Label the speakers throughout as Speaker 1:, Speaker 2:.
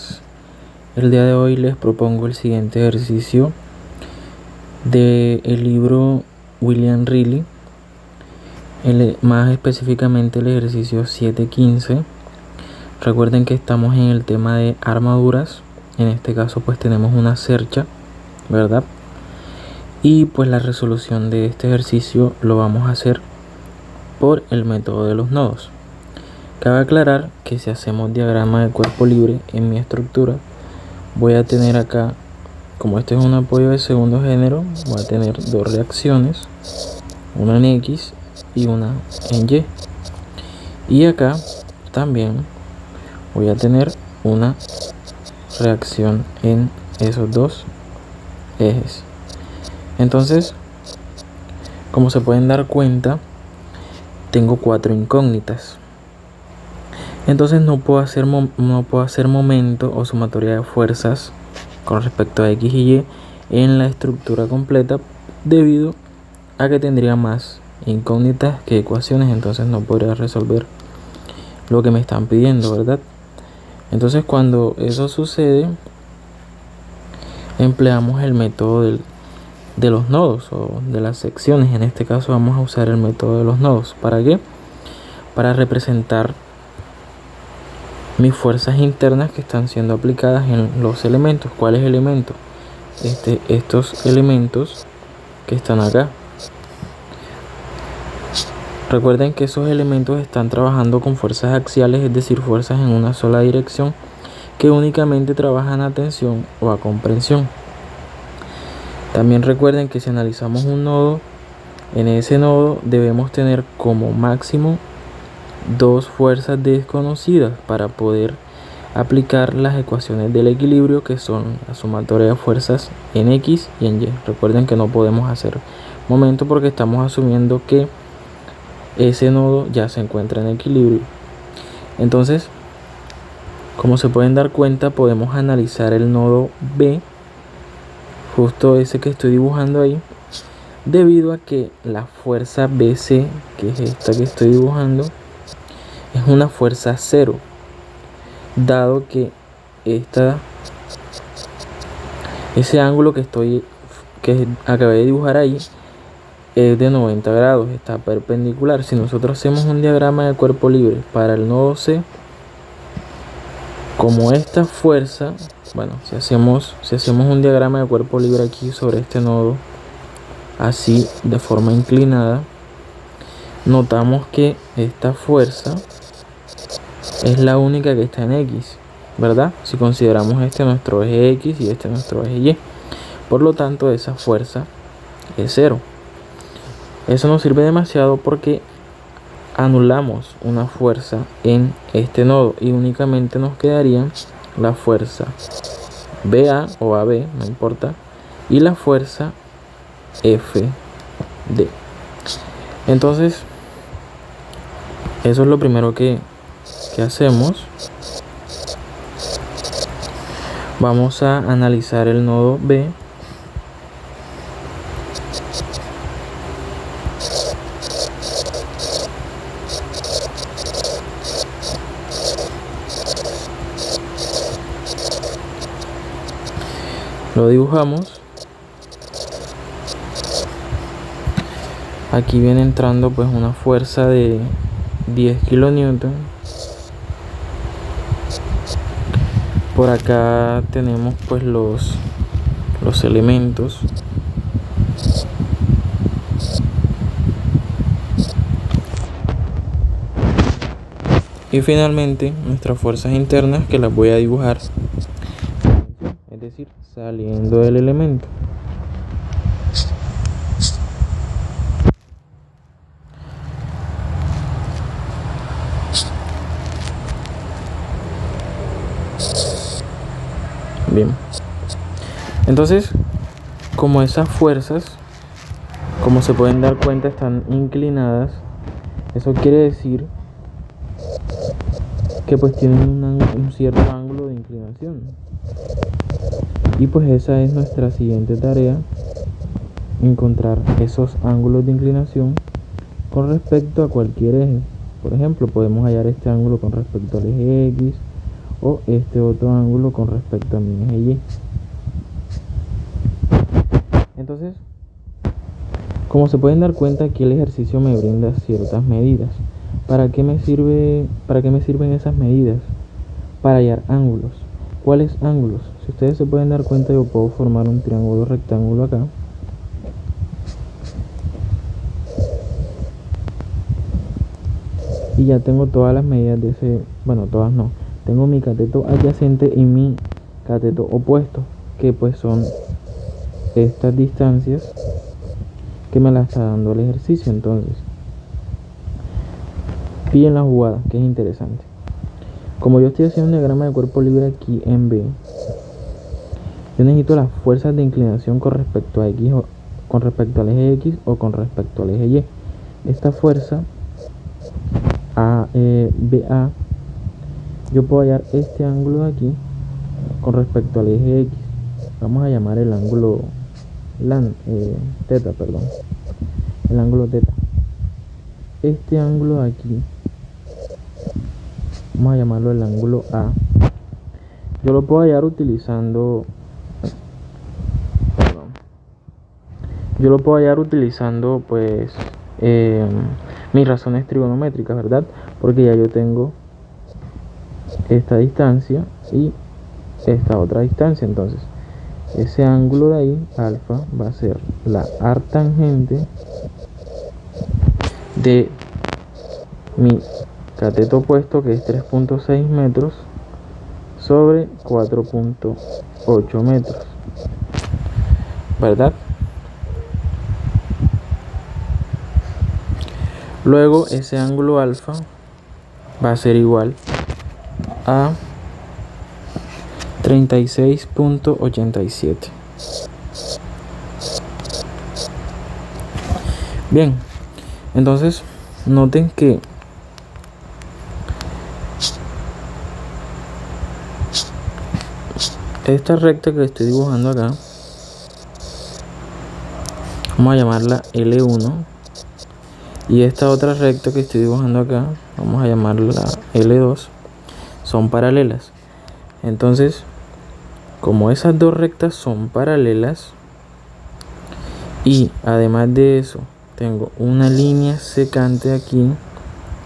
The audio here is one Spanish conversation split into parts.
Speaker 1: buenas. El día de hoy les propongo el siguiente ejercicio del libro William Riley, más específicamente el ejercicio 7.15. Recuerden que estamos en el tema de armaduras. En este caso pues tenemos una cercha, ¿verdad? Y pues la resolución de este ejercicio lo vamos a hacer por el método de los nodos. Cabe aclarar que si hacemos diagrama de cuerpo libre en mi estructura, voy a tener acá, como este es un apoyo de segundo género, voy a tener dos reacciones, una en X y una en Y. Y acá también voy a tener una reacción en esos dos ejes. Entonces, como se pueden dar cuenta, tengo cuatro incógnitas. Entonces no puedo hacer momento o sumatoria de fuerzas con respecto a X y Y en la estructura completa, debido a que tendría más incógnitas que ecuaciones. Entonces no podría resolver lo que me están pidiendo, ¿verdad? Entonces cuando eso sucede, empleamos el método de los nodos o de las secciones. En este caso vamos a usar el método de los nodos. ¿Para qué? Para representar mis fuerzas internas que están siendo aplicadas en los elementos. ¿Cuáles elementos? Estos elementos que están acá. Recuerden que esos elementos están trabajando con fuerzas axiales, es decir, fuerzas en una sola dirección, que únicamente trabajan a tensión o a comprensión. También recuerden que si analizamos un nodo, en ese nodo debemos tener como máximo dos fuerzas desconocidas para poder aplicar las ecuaciones del equilibrio, que son la sumatoria de fuerzas en X y en Y. Recuerden que no podemos hacer momento porque estamos asumiendo que ese nodo ya se encuentra en equilibrio. Entonces, como se pueden dar cuenta, podemos analizar el nodo B, justo ese que estoy dibujando ahí, debido a que la fuerza BC, que es esta que estoy dibujando, es una fuerza cero, dado que ese ángulo que acabé de dibujar ahí es de 90 grados, está perpendicular. Si nosotros hacemos un diagrama de cuerpo libre para el nodo C, como esta fuerza, bueno, si hacemos un diagrama de cuerpo libre aquí sobre este nodo, así de forma inclinada, notamos que esta fuerza es la única que está en X, ¿verdad? Si consideramos este nuestro eje X y este nuestro eje Y. Por lo tanto, esa fuerza es cero. Eso nos sirve demasiado porque anulamos una fuerza en este nodo y únicamente nos quedaría la fuerza BA o AB, no importa, y la fuerza FD. Entonces, eso es lo primero que hacemos. Vamos a analizar el nodo B. Lo dibujamos. Aquí viene entrando pues una fuerza de 10 kilonewton. Por acá tenemos pues los elementos. Y finalmente nuestras fuerzas internas, que las voy a dibujar, es decir, saliendo del elemento. Bien, entonces, como esas fuerzas, como se pueden dar cuenta, están inclinadas, eso quiere decir que pues tienen un cierto ángulo de inclinación. Y pues esa es nuestra siguiente tarea: encontrar esos ángulos de inclinación con respecto a cualquier eje. Por ejemplo, podemos hallar este ángulo con respecto al eje X o este otro ángulo con respecto a mi eje Y. Entonces, como se pueden dar cuenta, aquí el ejercicio me brinda ciertas medidas. ¿Para qué me sirven esas medidas? Para hallar ángulos. ¿Cuáles ángulos? Si ustedes se pueden dar cuenta, yo puedo formar un triángulo rectángulo acá. Y ya tengo todas las medidas de ese, bueno, todas no. Tengo mi cateto adyacente y mi cateto opuesto, que pues son estas distancias que me las está dando el ejercicio. Entonces, pillen la jugada, que es interesante. Como yo estoy haciendo un diagrama de cuerpo libre aquí en B, yo necesito las fuerzas de inclinación con respecto a X, o con respecto al eje X o con respecto al eje Y. Esta fuerza BA, yo puedo hallar este ángulo de aquí con respecto al eje X. Vamos a llamar el ángulo teta, perdón. El ángulo teta. Este ángulo de aquí, vamos a llamarlo el ángulo A. Yo lo puedo hallar utilizando pues mis razones trigonométricas, ¿verdad? Porque ya yo tengo esta distancia y esta otra distancia. Entonces, ese ángulo de ahí, alfa, va a ser la arctangente de mi cateto opuesto, que es 3.6 metros sobre 4.8 metros, ¿verdad? Luego ese ángulo alfa va a ser igual a 36.87. Bien, entonces noten que esta recta que estoy dibujando acá, vamos a llamarla L1, y esta otra recta que estoy dibujando acá, vamos a llamarla L2, son paralelas. Entonces, como esas dos rectas son paralelas y además de eso tengo una línea secante aquí,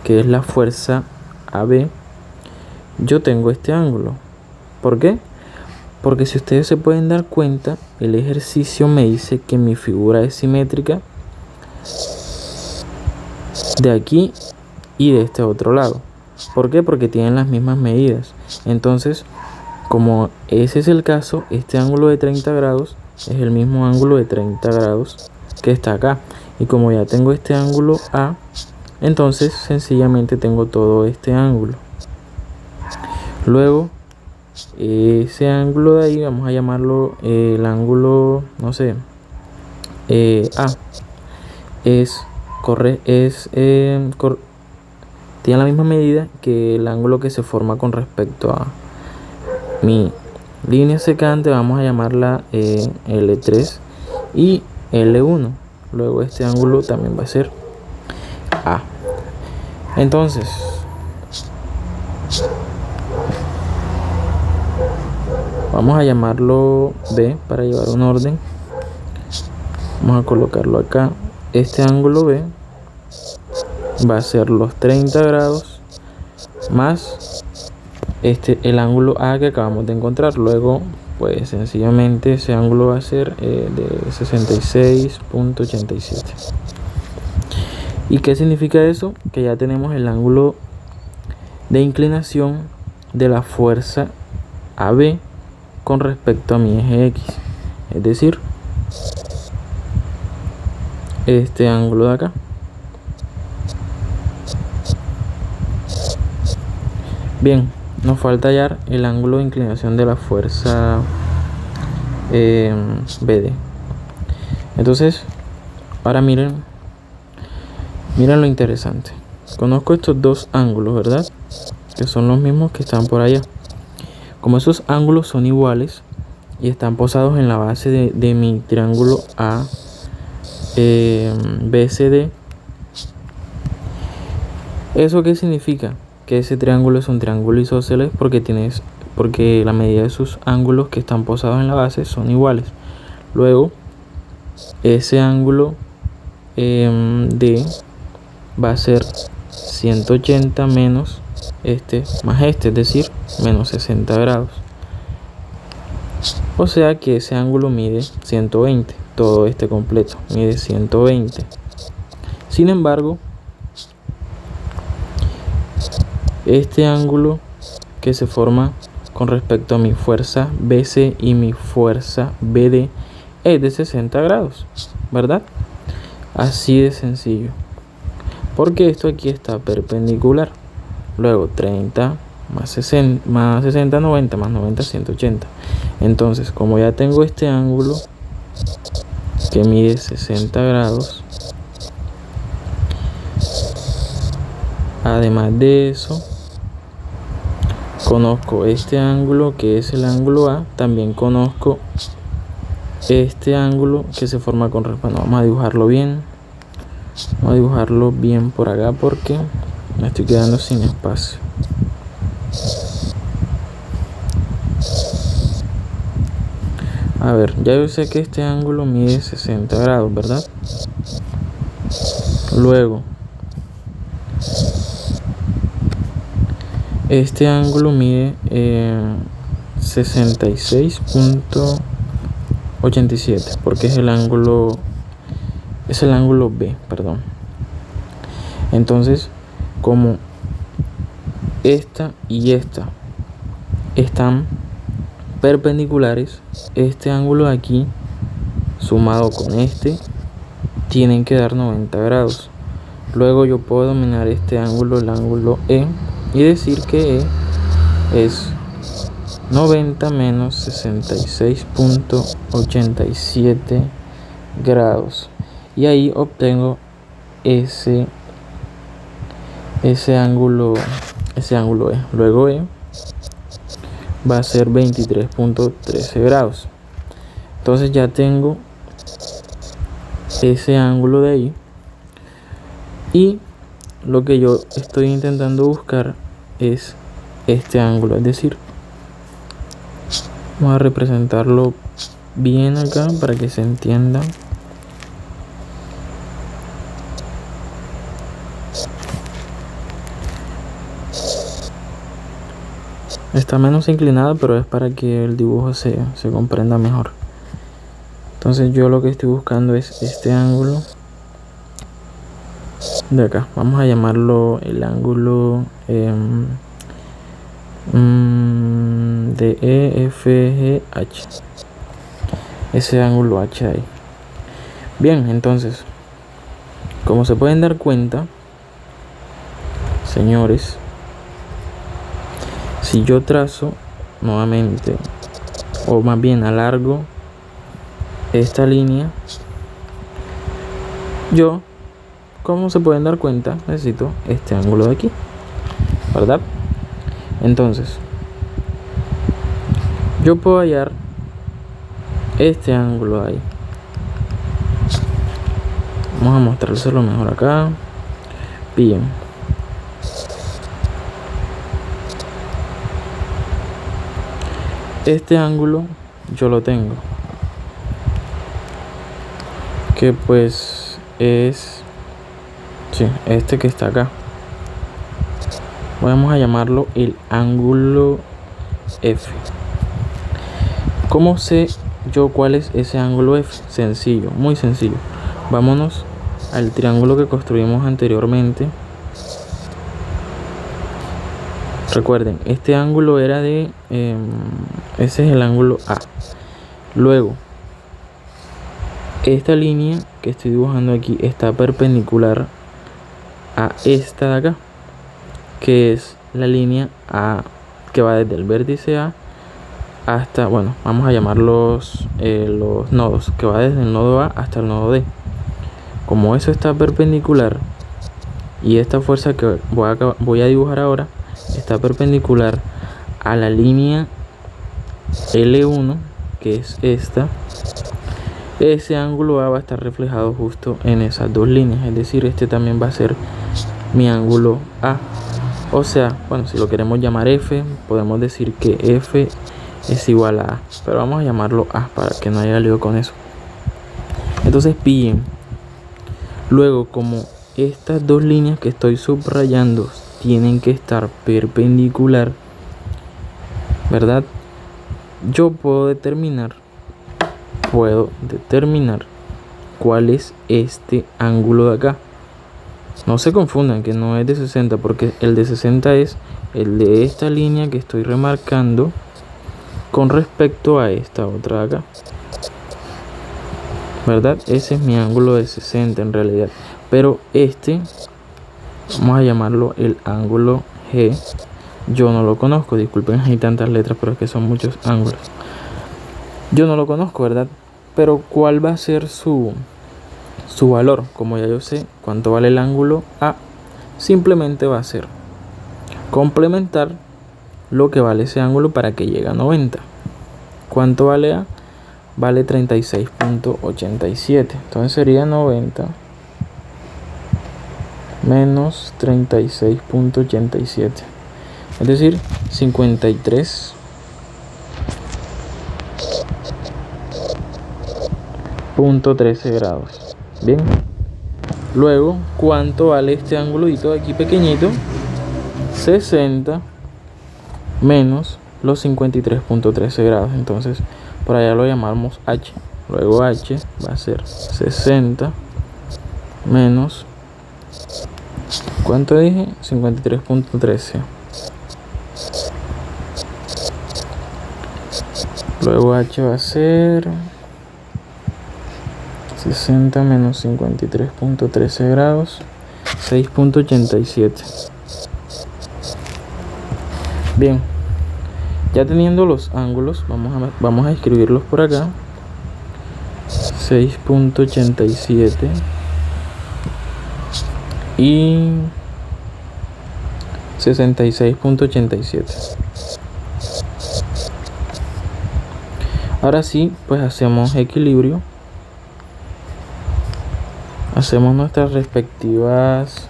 Speaker 1: que es la fuerza AB, yo tengo este ángulo. ¿Por qué? Porque si ustedes se pueden dar cuenta, el ejercicio me dice que mi figura es simétrica de aquí y de este otro lado. ¿Por qué? Porque tienen las mismas medidas. Entonces, como ese es el caso, este ángulo de 30 grados es el mismo ángulo de 30 grados que está acá. Y como ya tengo este ángulo A, entonces sencillamente tengo todo este ángulo. Luego, ese ángulo de ahí, vamos a llamarlo el ángulo, no sé, A, tiene la misma medida que el ángulo que se forma con respecto a mi línea secante, vamos a llamarla L3 y L1. Luego este ángulo también va a ser A. Entonces, vamos a llamarlo B para llevar un orden. Vamos a colocarlo acá. Este ángulo B va a ser los 30 grados más el ángulo A que acabamos de encontrar. Luego, pues sencillamente ese ángulo va a ser de 66.87. ¿Y qué significa eso? Que ya tenemos el ángulo de inclinación de la fuerza AB con respecto a mi eje X, es decir, este ángulo de acá. Bien, nos falta hallar el ángulo de inclinación de la fuerza BD. Entonces, ahora miren lo interesante. Conozco estos dos ángulos, ¿verdad? Que son los mismos que están por allá. Como esos ángulos son iguales y están posados en la base de mi triángulo BCD, ¿eso qué significa? que ese triángulo es un triángulo isósceles porque la medida de sus ángulos que están posados en la base son iguales. Luego, ese ángulo D va a ser 180 menos más este, es decir, menos 60 grados. O sea que ese ángulo mide 120, todo este completo mide 120. Sin embargo, este ángulo que se forma con respecto a mi fuerza BC y mi fuerza BD es de 60 grados, ¿verdad? Así de sencillo. Porque esto aquí está perpendicular. Luego 30 más 60, 90, más 90, 180. Entonces, como ya tengo este ángulo que mide 60 grados, además de eso, conozco este ángulo que es el ángulo A. También conozco este ángulo que se forma con respecto. Bueno, vamos a dibujarlo bien. Vamos a dibujarlo bien por acá porque me estoy quedando sin espacio. A ver, ya yo sé que este ángulo mide 60 grados, ¿verdad? Luego, este ángulo mide 66.87 porque es el ángulo B, perdón. Entonces, como esta y esta están perpendiculares, este ángulo de aquí sumado con este tienen que dar 90 grados. Luego yo puedo dominar este ángulo, el ángulo E, y decir que E es 90 menos 66.87 grados. Y ahí obtengo ese ángulo E. Luego E va a ser 23.13 grados. Entonces ya tengo ese ángulo de ahí. Y lo que yo estoy intentando buscar es este ángulo. Es decir, vamos a representarlo bien acá para que se entienda. Está menos inclinada, pero es para que el dibujo se comprenda mejor. Entonces yo lo que estoy buscando es este ángulo de acá. Vamos a llamarlo el ángulo de EFGH. Ese ángulo H ahí. Bien, entonces, como se pueden dar cuenta, señores, si yo trazo nuevamente, o más bien alargo esta línea, yo, como se pueden dar cuenta, necesito este ángulo de aquí, ¿verdad? Entonces, yo puedo hallar este ángulo de ahí. Vamos a mostrárselo mejor acá. Bien. Este ángulo yo lo tengo, que pues es este que está acá. Vamos a llamarlo el ángulo F. ¿Cómo sé yo cuál es ese ángulo F? Sencillo, muy sencillo. Vámonos al triángulo que construimos anteriormente. Recuerden, este ángulo era de ese es el ángulo A. Luego, esta línea que estoy dibujando aquí está perpendicular a esta de acá, que es la línea A, que va desde el vértice A hasta, bueno, vamos a llamarlos los nodos, que va desde el nodo A hasta el nodo D. Como eso está perpendicular y esta fuerza que voy a dibujar ahora está perpendicular a la línea L1, que es esta, ese ángulo A va a estar reflejado justo en esas dos líneas. Es decir, este también va a ser mi ángulo A. O sea, bueno, si lo queremos llamar f, podemos decir que f es igual a a, pero vamos a llamarlo a para que no haya lío con eso. Entonces pillen, luego como estas dos líneas que estoy subrayando tienen que estar perpendicular, ¿verdad? Yo puedo determinar cuál es este ángulo de acá. No se confundan que no es de 60, porque el de 60 es el de esta línea que estoy remarcando con respecto a esta otra de acá, ¿verdad? Ese es mi ángulo de 60 en realidad, pero este vamos a llamarlo el ángulo G. Yo no lo conozco, disculpen, hay tantas letras, pero es que son muchos ángulos. Yo no lo conozco, ¿verdad? Pero ¿cuál va a ser su valor? Como ya yo sé cuánto vale el ángulo A, simplemente va a ser complementar lo que vale ese ángulo para que llegue a 90. ¿Cuánto vale A? Vale 36.87. Entonces sería 90 menos 36.87. Es decir, 53.13 grados. Bien. Luego, ¿cuánto vale este ángulo de aquí pequeñito? 60 menos los 53.13 grados. Entonces, por allá lo llamamos H. Luego H va a ser 60 menos, ¿cuánto dije? 53.13. Luego H va a ser 60 menos 53.13 grados, 6.87. Bien, ya teniendo los ángulos, vamos a escribirlos por acá. 6.87 y 66.87. Ahora sí, pues hacemos equilibrio. Hacemos nuestras respectivas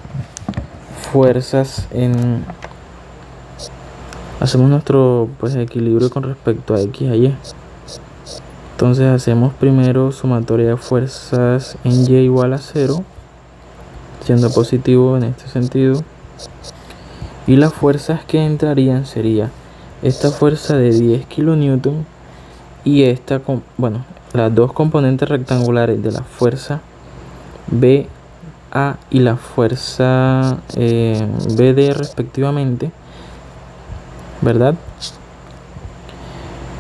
Speaker 1: fuerzas hacemos nuestro equilibrio con respecto a X a Y. Entonces hacemos primero sumatoria de fuerzas en Y igual a 0, siendo positivo en este sentido. Y las fuerzas que entrarían sería esta fuerza de 10 kN y esta, las dos componentes rectangulares de la fuerza BA y la fuerza BD respectivamente, ¿verdad?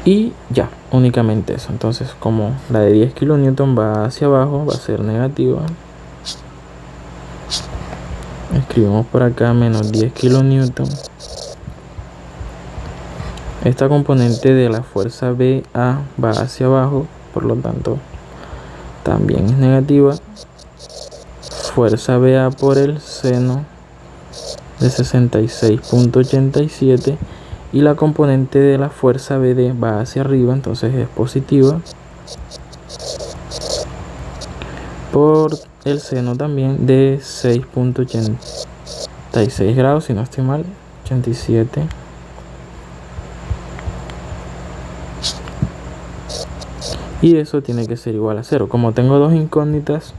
Speaker 1: Y ya, únicamente eso. Entonces, como la de 10 kN va hacia abajo, va a ser negativa. Escribimos por acá menos 10 kN. Esta componente de la fuerza BA va hacia abajo, por lo tanto, también es negativa. Fuerza BA por el seno de 66.87. Y la componente de la fuerza BD va hacia arriba, entonces es positiva, por el seno también de 6.86 grados, si no estoy mal, 87. Y eso tiene que ser igual a 0. Como tengo dos incógnitas,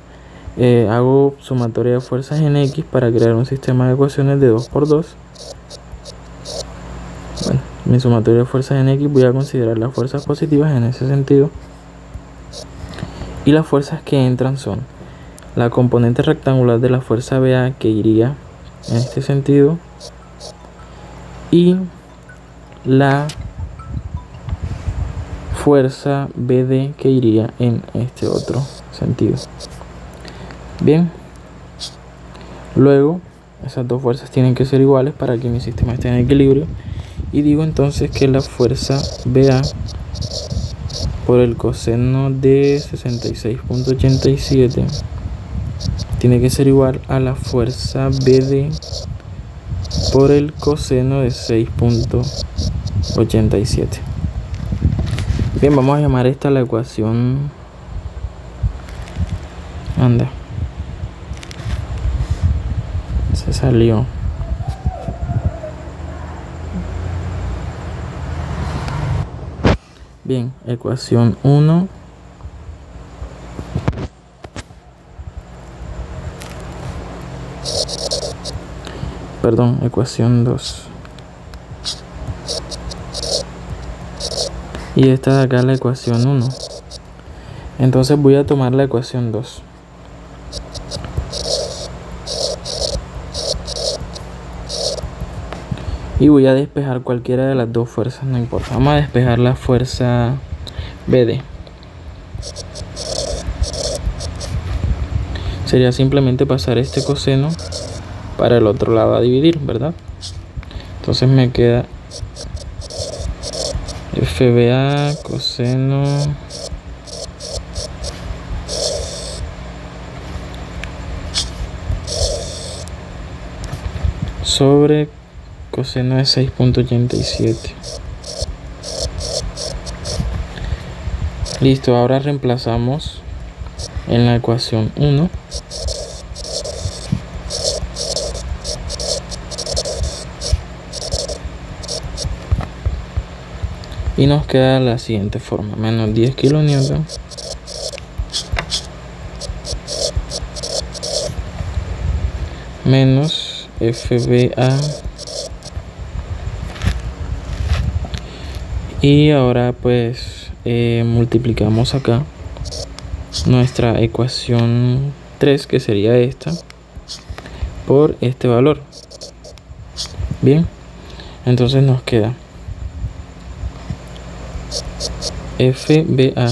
Speaker 1: hago sumatoria de fuerzas en X para crear un sistema de ecuaciones de 2×2. Bueno, mi sumatoria de fuerzas en X, voy a considerar las fuerzas positivas en ese sentido. Y las fuerzas que entran son la componente rectangular de la fuerza BA, que iría en este sentido, y la fuerza BD, que iría en este otro sentido. Bien, luego esas dos fuerzas tienen que ser iguales para que mi sistema esté en equilibrio. Y digo entonces que la fuerza BA por el coseno de 66.87 tiene que ser igual a la fuerza BD por el coseno de 6.87. Bien, vamos a llamar esta la ecuación. Anda, se salió. Bien, ecuación 1 perdón, ecuación 2. Y esta de acá es la ecuación 1. Entonces voy a tomar la ecuación 2. Y voy a despejar cualquiera de las dos fuerzas, no importa. Vamos a despejar la fuerza BD. Sería simplemente pasar este coseno para el otro lado a dividir, ¿verdad? Entonces me queda FBA coseno sobre coseno de 6.87. Listo, ahora reemplazamos en la ecuación 1 y nos queda la siguiente forma: menos 10 kilonewton menos FBA. Y ahora pues multiplicamos acá nuestra ecuación 3, que sería esta, por este valor. Bien, entonces nos queda FBA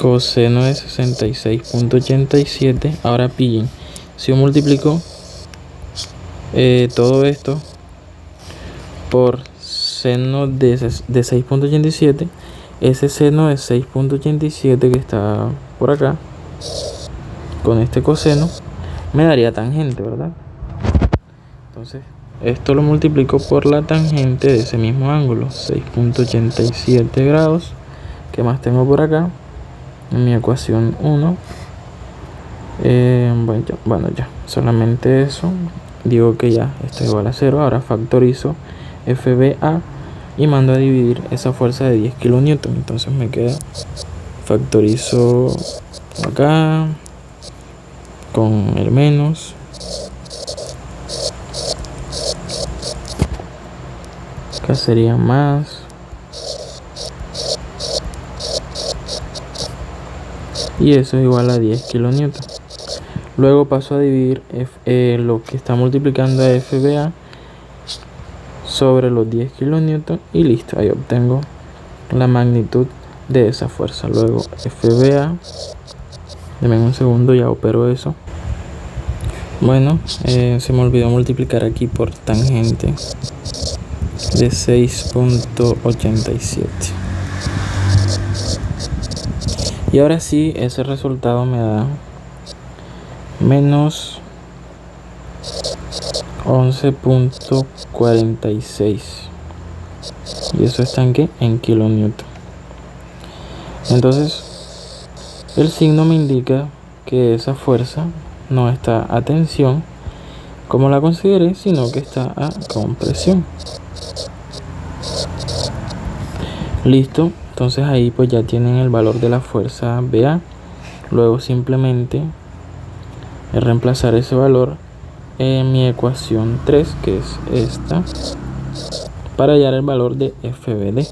Speaker 1: coseno de 66.87. Ahora pillen, si yo multiplico todo esto por seno de 6.87, ese seno de 6.87 que está por acá con este coseno me daría tangente, ¿verdad? Entonces esto lo multiplico por la tangente de ese mismo ángulo, 6.87 grados. ¿Qué más tengo por acá? En mi ecuación 1. Bueno, ya, solamente eso. Digo que ya está igual a 0. Ahora factorizo FBA y mando a dividir esa fuerza de 10 kilonewton. Entonces me queda, factorizo acá con el menos, acá sería más, y eso es igual a 10 kilonewton. Luego paso a dividir lo que está multiplicando a FBA sobre los 10 kilonewton y listo, ahí obtengo la magnitud de esa fuerza. Luego FBA, denme un segundo, ya opero eso. Bueno, se me olvidó multiplicar aquí por tangente de 6.87. Y ahora sí, ese resultado me da menos 11.46. Y eso está en ¿qué? En kilonewton. Entonces, el signo me indica que esa fuerza no está a tensión, como la consideré, sino que está a compresión. Listo. Entonces ahí pues ya tienen el valor de la fuerza BA. Luego simplemente reemplazar ese valor en mi ecuación 3, que es esta, para hallar el valor de FBD.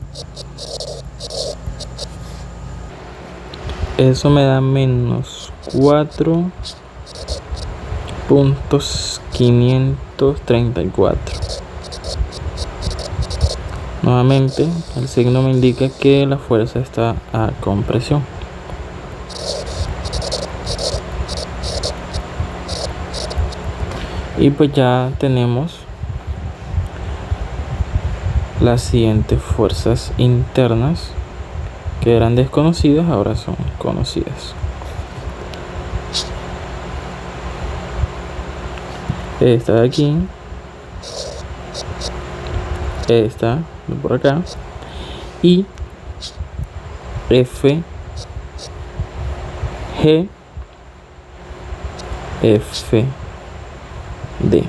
Speaker 1: Eso me da menos 4.534. Nuevamente el signo me indica que la fuerza está a compresión. Y pues ya tenemos las siguientes fuerzas internas que eran desconocidas, ahora son conocidas. Esta de aquí, esta de por acá, y F, G, F, D.